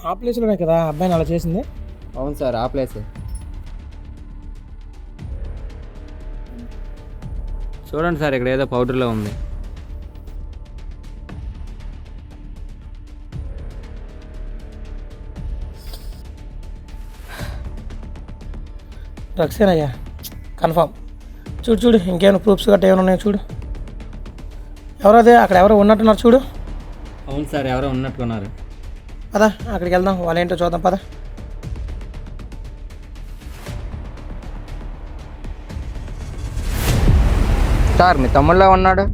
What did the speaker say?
ఆ ప్లేస్లోనే కదా అబ్బాయిని అలా చేసింది? అవును సార్, ఆ ప్లేసే. చూడండి సార్, ఇక్కడ ఏదో పౌడర్లో ఉంది. డ్రగ్సేనయ్యా కన్ఫామ్. చూడు చూడు, ఇంకేమైనా ప్రూఫ్స్ గట్రా ఏమైనా ఉన్నాయో చూడు. ఎవరదే అక్కడ ఎవరో ఉన్నట్టున్నారు చూడు. అవును సార్, ఎవరో ఉన్నట్టుకున్నారు. పద అక్కడికి వెళ్దాం, వాళ్ళు ఏంటో చూద్దాం పద. సార్, మీ తమ్ముళ్ళ ఉన్నాడు.